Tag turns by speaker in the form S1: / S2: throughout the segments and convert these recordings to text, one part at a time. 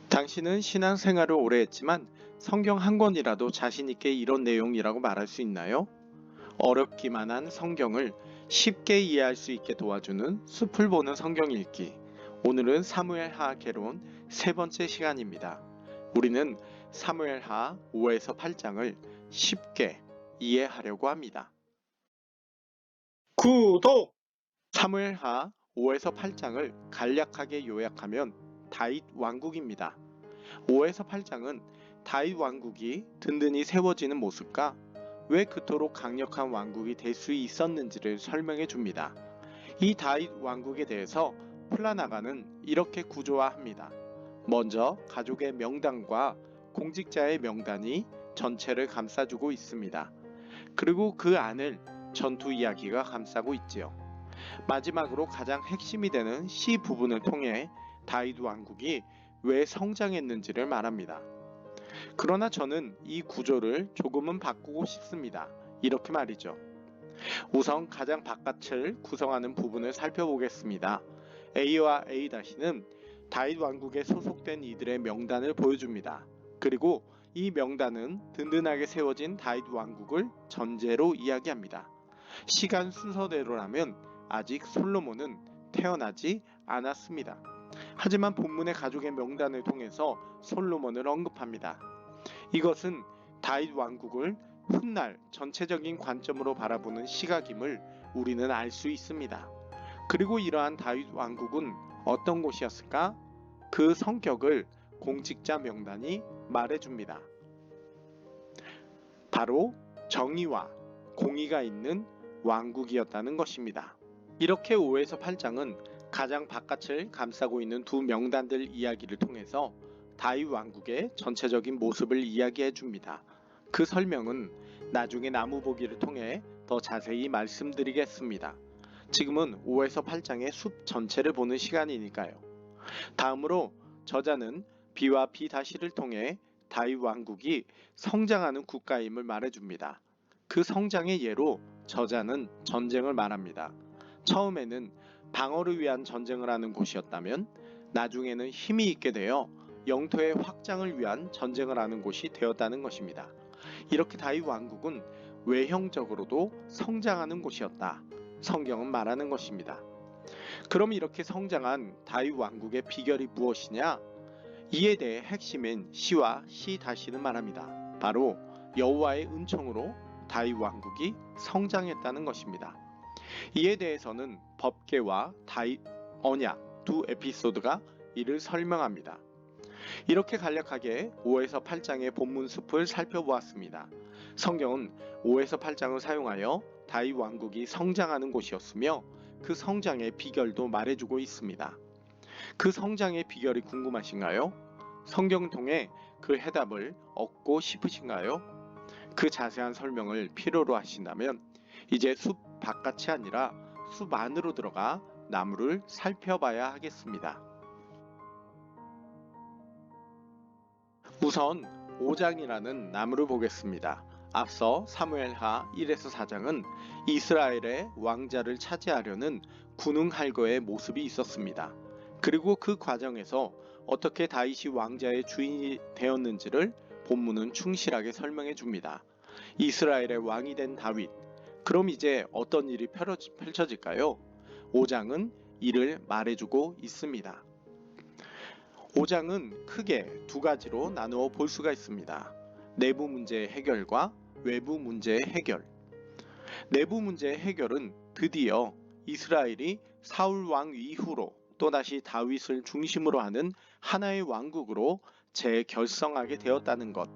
S1: 당신은 신앙생활을 오래 했지만 성경 한 권이라도 자신있게 이런 내용이라고 말할 수 있나요? 어렵기만 한 성경을 쉽게 이해할 수 있게 도와주는 숲을 보는 성경 읽기. 오늘은 사무엘하 개론 세 번째 시간입니다. 우리는 사무엘하 5에서 8장을 쉽게 이해하려고 합니다.
S2: 구독!
S1: 사무엘하 5에서 8장을 간략하게 요약하면 다윗 왕국입니다. 5에서 8장은 다윗 왕국이 든든히 세워지는 모습과 왜 그토록 강력한 왕국이 될 수 있었는지를 설명해 줍니다. 이 다윗 왕국에 대해서 플라나가는 이렇게 구조화합니다. 먼저 가족의 명단과 공직자의 명단이 전체를 감싸주고 있습니다. 그리고 그 안을 전투 이야기가 감싸고 있지요. 마지막으로 가장 핵심이 되는 시 부분을 통해 다윗 왕국이 왜 성장했는지를 말합니다. 그러나 저는 이 구조를 조금은 바꾸고 싶습니다. 이렇게 말이죠. 우선 가장 바깥을 구성하는 부분을 살펴보겠습니다. A와 A-는 다윗 왕국에 소속된 이들의 명단을 보여줍니다. 그리고 이 명단은 든든하게 세워진 다윗 왕국을 전제로 이야기합니다. 시간 순서대로라면 아직 솔로몬은 태어나지 않았습니다. 하지만 본문의 가족의 명단을 통해서 솔로몬을 언급합니다. 이것은 다윗 왕국을 훗날 전체적인 관점으로 바라보는 시각임을 우리는 알 수 있습니다. 그리고 이러한 다윗 왕국은 어떤 곳이었을까? 그 성격을 공직자 명단이 말해줍니다. 바로 정의와 공의가 있는 왕국이었다는 것입니다. 이렇게 5에서 8장은 가장 바깥을 감싸고 있는 두 명단들 이야기를 통해서 다윗 왕국의 전체적인 모습을 이야기해 줍니다. 그 설명은 나중에 나무보기를 통해 더 자세히 말씀드리겠습니다. 지금은 5에서 8장의 숲 전체를 보는 시간이니까요. 다음으로 저자는 B와 B-를 통해 다윗 왕국이 성장하는 국가임을 말해줍니다. 그 성장의 예로 저자는 전쟁을 말합니다. 처음에는 방어를 위한 전쟁을 하는 곳이었다면 나중에는 힘이 있게 되어 영토의 확장을 위한 전쟁을 하는 곳이 되었다는 것입니다. 이렇게 다윗 왕국은 외형적으로도 성장하는 곳이었다. 성경은 말하는 것입니다. 그럼 이렇게 성장한 다윗 왕국의 비결이 무엇이냐? 이에 대해 핵심인 시와 시-는 말합니다. 바로 여호와의 은총으로 다윗 왕국이 성장했다는 것입니다. 이에 대해서는 법궤와 다윗 언약 두 에피소드가 이를 설명합니다. 이렇게 간략하게 5에서 8장의 본문 숲을 살펴보았습니다. 성경은 5에서 8장을 사용하여 다윗 왕국이 성장하는 곳이었으며 그 성장의 비결도 말해주고 있습니다. 그 성장의 비결이 궁금하신가요? 성경을 통해 그 해답을 얻고 싶으신가요? 그 자세한 설명을 필요로 하신다면 이제 숲 바깥이 아니라 숲 안으로 들어가 나무를 살펴봐야 하겠습니다. 우선 5장이라는 나무를 보겠습니다. 앞서 사무엘하 1에서 4장은 이스라엘의 왕자를 차지하려는 군웅할거의 모습이 있었습니다. 그리고 그 과정에서 어떻게 다윗이 왕자의 주인이 되었는지를 본문은 충실하게 설명해 줍니다. 이스라엘의 왕이 된 다윗. 그럼 이제 어떤 일이 펼쳐질까요? 5장은 이를 말해주고 있습니다. 5장은 크게 두 가지로 나누어 볼 수가 있습니다. 내부 문제의 해결과 외부 문제의 해결. 내부 문제의 해결은 드디어 이스라엘이 사울 왕 이후로 또다시 다윗을 중심으로 하는 하나의 왕국으로 재결성하게 되었다는 것.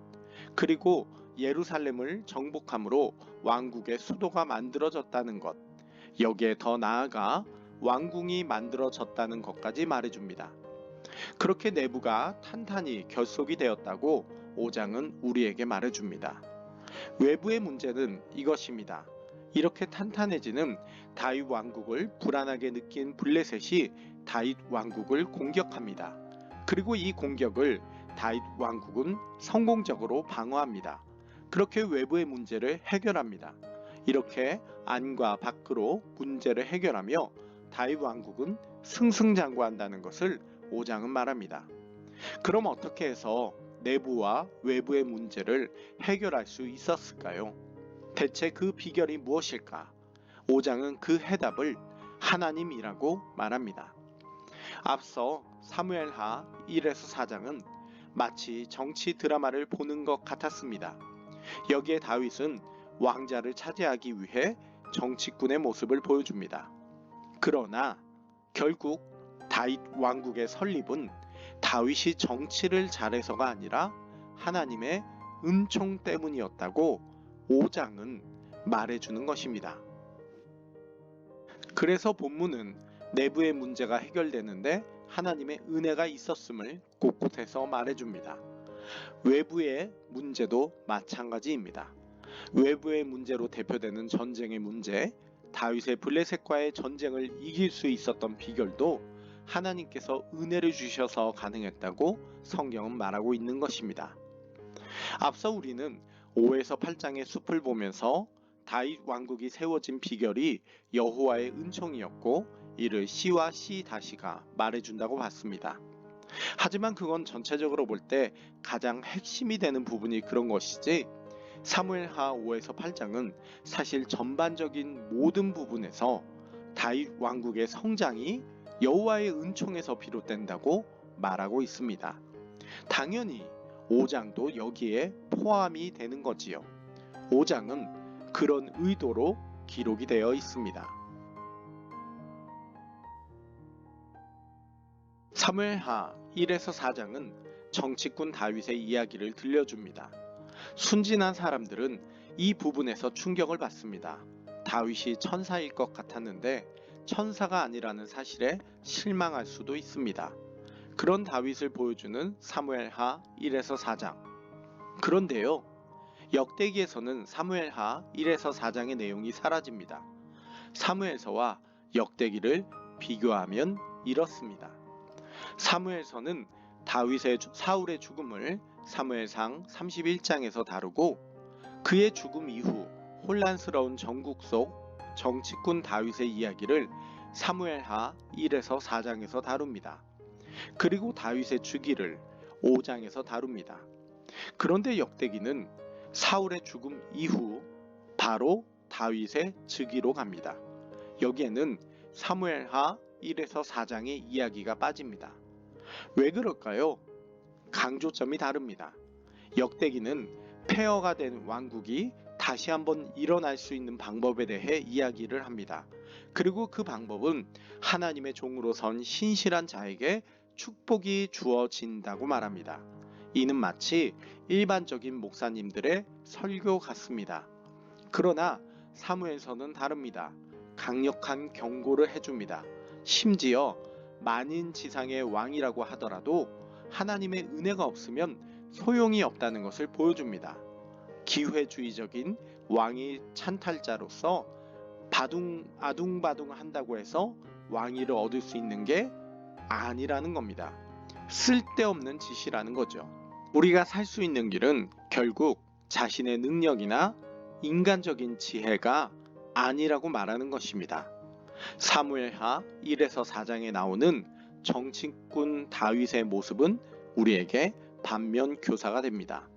S1: 그리고 예루살렘을 정복함으로 왕국의 수도가 만들어졌다는 것. 여기에 더 나아가 왕궁이 만들어졌다는 것까지 말해줍니다. 그렇게 내부가 탄탄히 결속이 되었다고 5장은 우리에게 말해줍니다. 외부의 문제는 이것입니다. 이렇게 탄탄해지는 다윗 왕국을 불안하게 느낀 블레셋이 다윗 왕국을 공격합니다. 그리고 이 공격을 다윗 왕국은 성공적으로 방어합니다. 그렇게 외부의 문제를 해결합니다. 이렇게 안과 밖으로 문제를 해결하며 다윗 왕국은 승승장구한다는 것을 5장은 말합니다. 그럼 어떻게 해서 내부와 외부의 문제를 해결할 수 있었을까요? 대체 그 비결이 무엇일까? 5장은 그 해답을 하나님이라고 말합니다. 앞서 사무엘하 1에서 4장은 마치 정치 드라마를 보는 것 같았습니다. 여기에 다윗은 왕자를 차지하기 위해 정치꾼의 모습을 보여줍니다. 그러나 결국 다윗 왕국의 설립은 다윗이 정치를 잘해서가 아니라 하나님의 은총 때문이었다고 5장은 말해주는 것입니다. 그래서 본문은 내부의 문제가 해결되는데 하나님의 은혜가 있었음을 곳곳에서 말해줍니다. 외부의 문제도 마찬가지입니다. 외부의 문제로 대표되는 전쟁의 문제, 다윗의 블레셋과의 전쟁을 이길 수 있었던 비결도 하나님께서 은혜를 주셔서 가능했다고 성경은 말하고 있는 것입니다. 앞서 우리는 5에서 8장의 숲을 보면서 다윗 왕국이 세워진 비결이 여호와의 은총이었고 이를 시와 시 다시가 말해준다고 봤습니다. 하지만 그건 전체적으로 볼 때 가장 핵심이 되는 부분이 그런 것이지 사무엘하 5에서 8장은 사실 전반적인 모든 부분에서 다윗 왕국의 성장이 여호와의 은총에서 비롯된다고 말하고 있습니다. 당연히 5장도 여기에 포함이 되는 거지요. 5장은 그런 의도로 기록이 되어 있습니다. 사무엘하 1에서 4장은 정치꾼 다윗의 이야기를 들려줍니다. 순진한 사람들은 이 부분에서 충격을 받습니다. 다윗이 천사일 것 같았는데 천사가 아니라는 사실에 실망할 수도 있습니다. 그런 다윗을 보여주는 사무엘하 1에서 4장. 그런데요, 역대기에서는 사무엘하 1에서 4장의 내용이 사라집니다. 사무엘서와 역대기를 비교하면 이렇습니다. 사무엘서는 다윗의 사울의 죽음을 사무엘상 31장에서 다루고 그의 죽음 이후 혼란스러운 전국 속 정치꾼 다윗의 이야기를 사무엘하 1에서 4장에서 다룹니다. 그리고 다윗의 주기를 5장에서 다룹니다. 그런데 역대기는 사울의 죽음 이후 바로 다윗의 즉위로 갑니다. 여기에는 사무엘하 1에서 4장의 이야기가 빠집니다. 왜 그럴까요? 강조점이 다릅니다. 역대기는 폐허가 된 왕국이 다시 한번 일어날 수 있는 방법에 대해 이야기를 합니다. 그리고 그 방법은 하나님의 종으로 선 신실한 자에게 축복이 주어진다고 말합니다. 이는 마치 일반적인 목사님들의 설교 같습니다. 그러나 사무엘서는 다릅니다. 강력한 경고를 해줍니다. 심지어 만인지상의 왕이라고 하더라도 하나님의 은혜가 없으면 소용이 없다는 것을 보여줍니다. 기회주의적인 왕위 찬탈자로서 아둥바둥 한다고 해서 왕위를 얻을 수 있는 게 아니라는 겁니다. 쓸데없는 짓이라는 거죠. 우리가 살 수 있는 길은 결국 자신의 능력이나 인간적인 지혜가 아니라고 말하는 것입니다. 사무엘하 1에서 4장에 나오는 정치꾼 다윗의 모습은 우리에게 반면 교사가 됩니다.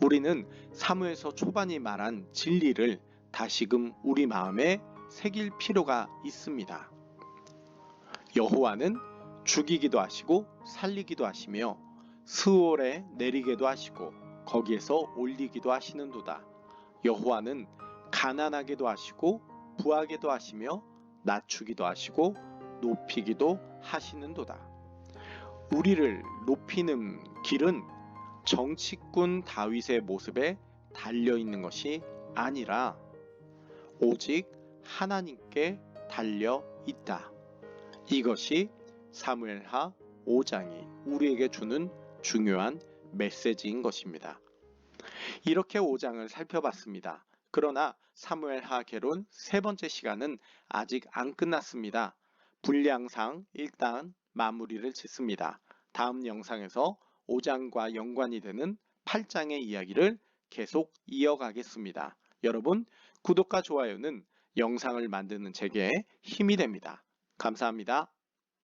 S1: 우리는 사무엘서 초반이 말한 진리를 다시금 우리 마음에 새길 필요가 있습니다. 여호와는 죽이기도 하시고 살리기도 하시며 스올에 내리게도 하시고 거기에서 올리기도 하시는도다. 여호와는 가난하게도 하시고 부하게도 하시며 낮추기도 하시고 높이기도 하시는도다. 우리를 높이는 길은 정치꾼 다윗의 모습에 달려있는 것이 아니라 오직 하나님께 달려있다. 이것이 사무엘하 5장이 우리에게 주는 중요한 메시지인 것입니다. 이렇게 5장을 살펴봤습니다. 그러나 사무엘하 개론 세 번째 시간은 아직 안 끝났습니다. 분량상 일단 마무리를 짓습니다. 다음 영상에서 5장과 연관이 되는 8장의 이야기를 계속 이어가겠습니다. 여러분, 구독과 좋아요는 영상을 만드는 제게 힘이 됩니다. 감사합니다.